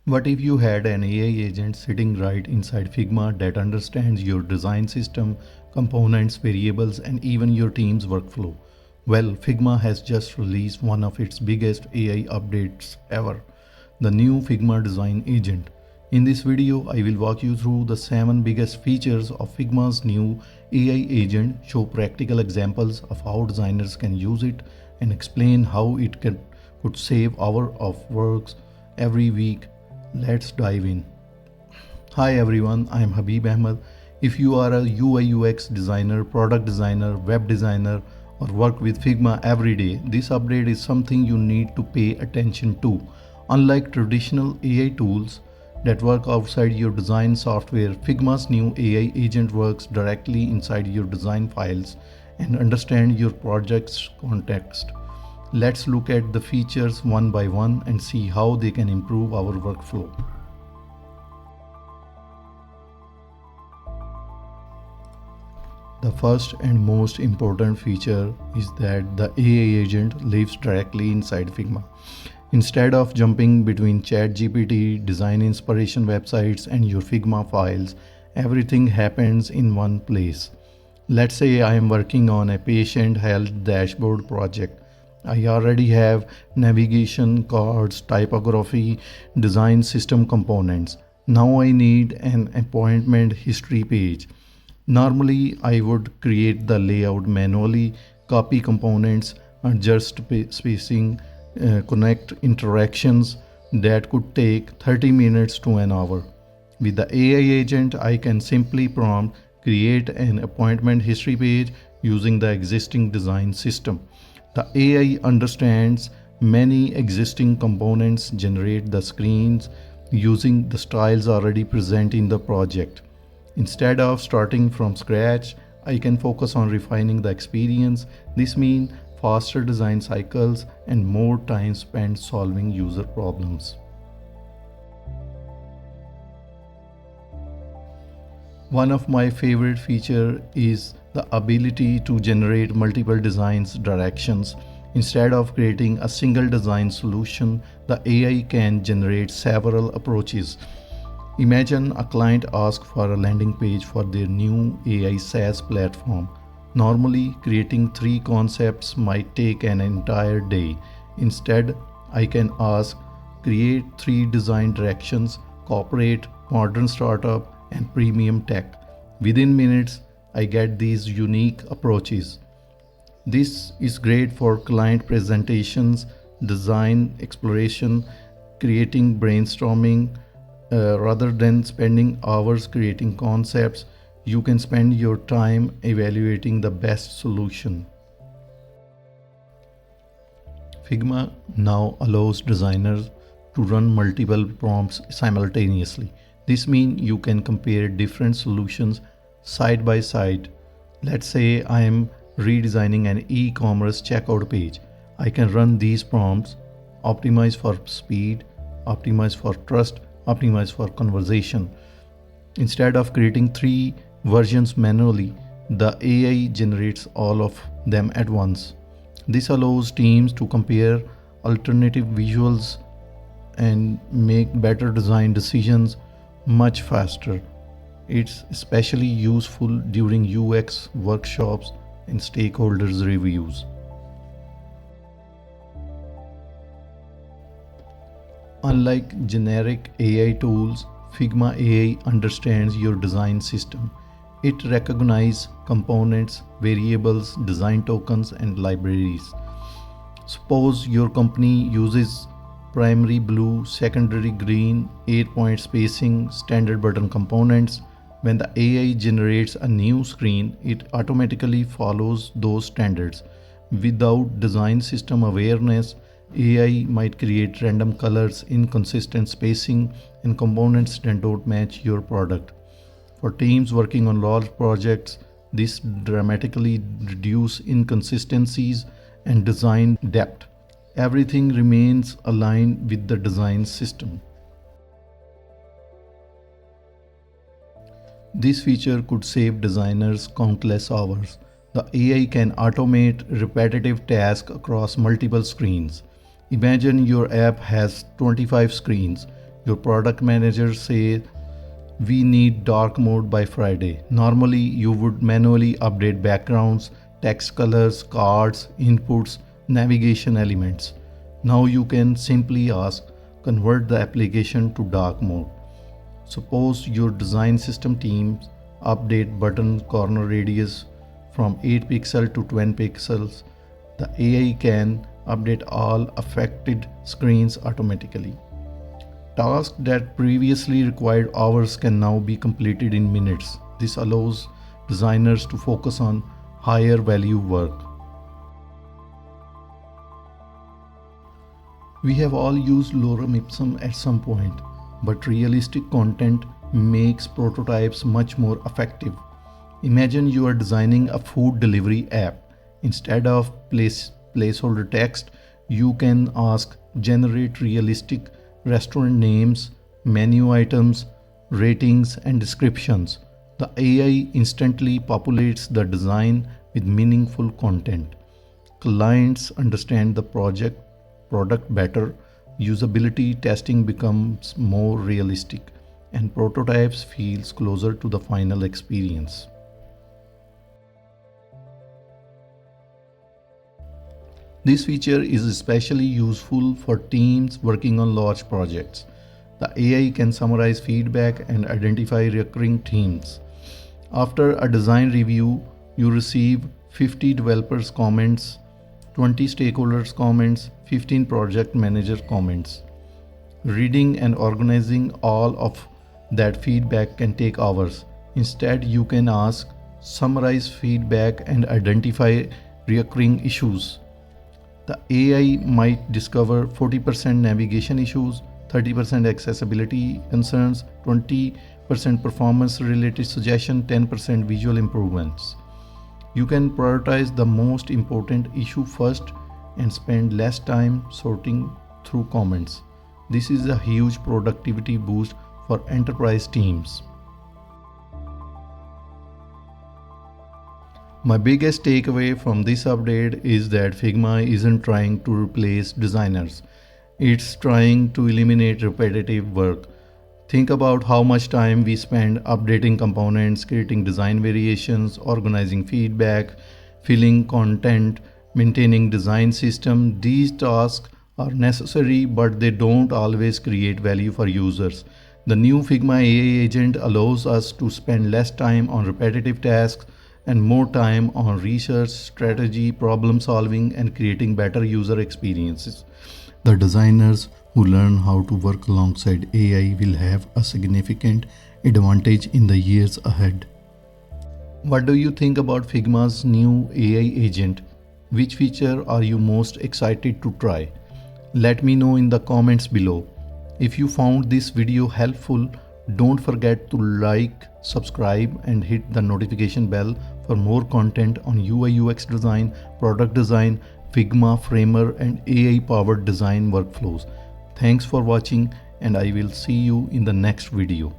What if you had an AI agent sitting right inside Figma that understands your design system, components, variables, and even your team's workflow? Well, Figma has just released one of its biggest AI updates ever, the new Figma Design Agent. In this video, I will walk you through the 7 biggest features of Figma's new AI agent, show practical examples of how designers can use it, and explain how could save hours of work every week. Let's dive in. Hi everyone, I am Habib Ahmed. If you are a UI UX designer, product designer, web designer, or work with Figma every day, this update is something you need to pay attention to. Unlike traditional AI tools that work outside your design software, Figma's new AI agent works directly inside your design files and understands your project's context. Let's look at the features one by one and see how they can improve our workflow. The first and most important feature is that the AI agent lives directly inside Figma. Instead of jumping between ChatGPT, design inspiration websites, and your Figma files, everything happens in one place. Let's say I am working on a patient health dashboard project. I already have navigation, cards, typography, design system components. Now I need an appointment history page. Normally, I would create the layout manually, copy components, adjust spacing, connect interactions that could take 30 minutes to an hour. With the AI agent, I can simply prompt create an appointment history page using the existing design system. The AI understands many existing components, generate the screens using the styles already present in the project. Instead of starting from scratch, I can focus on refining the experience. This means faster design cycles and more time spent solving user problems. One of my favorite features is the ability to generate multiple designs directions. Instead of creating a single design solution, the AI can generate several approaches. Imagine a client asks for a landing page for their new AI SaaS platform. Normally, creating 3 concepts might take an entire day. Instead, I can ask, create 3 design directions, corporate, modern startup, and premium tech. Within minutes, I get these unique approaches. This is great for client presentations, design exploration, creating brainstorming. Rather than spending hours creating concepts, you can spend your time evaluating the best solution. Figma now allows designers to run multiple prompts simultaneously. This means you can compare different solutions side by side. Let's say I am redesigning an e-commerce checkout page. I can run these prompts, optimize for speed, optimize for trust, optimize for conversation. Instead of creating 3 versions manually, the AI generates all of them at once. This allows teams to compare alternative visuals and make better design decisions much faster. It's especially useful during UX workshops and stakeholders reviews. Unlike generic AI tools, Figma AI understands your design system. It recognizes components, variables, design tokens, and libraries. Suppose your company uses primary blue, secondary green, 8-point spacing, standard button components. When the AI generates a new screen, it automatically follows those standards. Without design system awareness, AI might create random colors, inconsistent spacing, and components that don't match your product. For teams working on large projects, this dramatically reduces inconsistencies and design depth. Everything remains aligned with the design system. This feature could save designers countless hours. The AI can automate repetitive tasks across multiple screens. Imagine your app has 25 screens. Your product manager says, we need dark mode by Friday. Normally, you would manually update backgrounds, text colors, cards, inputs, navigation elements. Now you can simply ask, convert the application to dark mode. Suppose your design system teams update button corner radius from 8 pixels to 20 pixels. The AI can update all affected screens automatically. Tasks that previously required hours can now be completed in minutes. This allows designers to focus on higher value work. We have all used lorem ipsum at some point, but realistic content makes prototypes much more effective. Imagine you are designing a food delivery app. Instead of placeholder text, you can ask generate realistic restaurant names, menu items, ratings, and descriptions. The AI instantly populates the design with meaningful content. Clients understand the product better, usability testing becomes more realistic, and prototypes feels closer to the final experience. This feature is especially useful for teams working on large projects. The AI can summarize feedback and identify recurring themes. After a design review, you receive 50 developers' comments, 20 stakeholders' comments, 15 project manager comments. Reading and organizing all of that feedback can take hours. Instead, you can ask, summarize feedback and identify recurring issues. The AI might discover 40% navigation issues, 30% accessibility concerns, 20% performance related suggestion, 10% visual improvements. You can prioritize the most important issue first and spend less time sorting through comments. This is a huge productivity boost for enterprise teams. My biggest takeaway from this update is that Figma isn't trying to replace designers. It's trying to eliminate repetitive work. Think about how much time we spend updating components, creating design variations, organizing feedback, filling content, maintaining design system. These tasks are necessary, but they don't always create value for users. The new Figma AI agent allows us to spend less time on repetitive tasks and more time on research, strategy, problem solving, and creating better user experiences. The designers who learn how to work alongside AI will have a significant advantage in the years ahead. What do you think about Figma's new AI agent? Which feature are you most excited to try? Let me know in the comments below. If you found this video helpful, don't forget to like, subscribe, and hit the notification bell for more content on UI UX design, product design, Figma, Framer, and AI powered design workflows. Thanks for watching, and I will see you in the next video.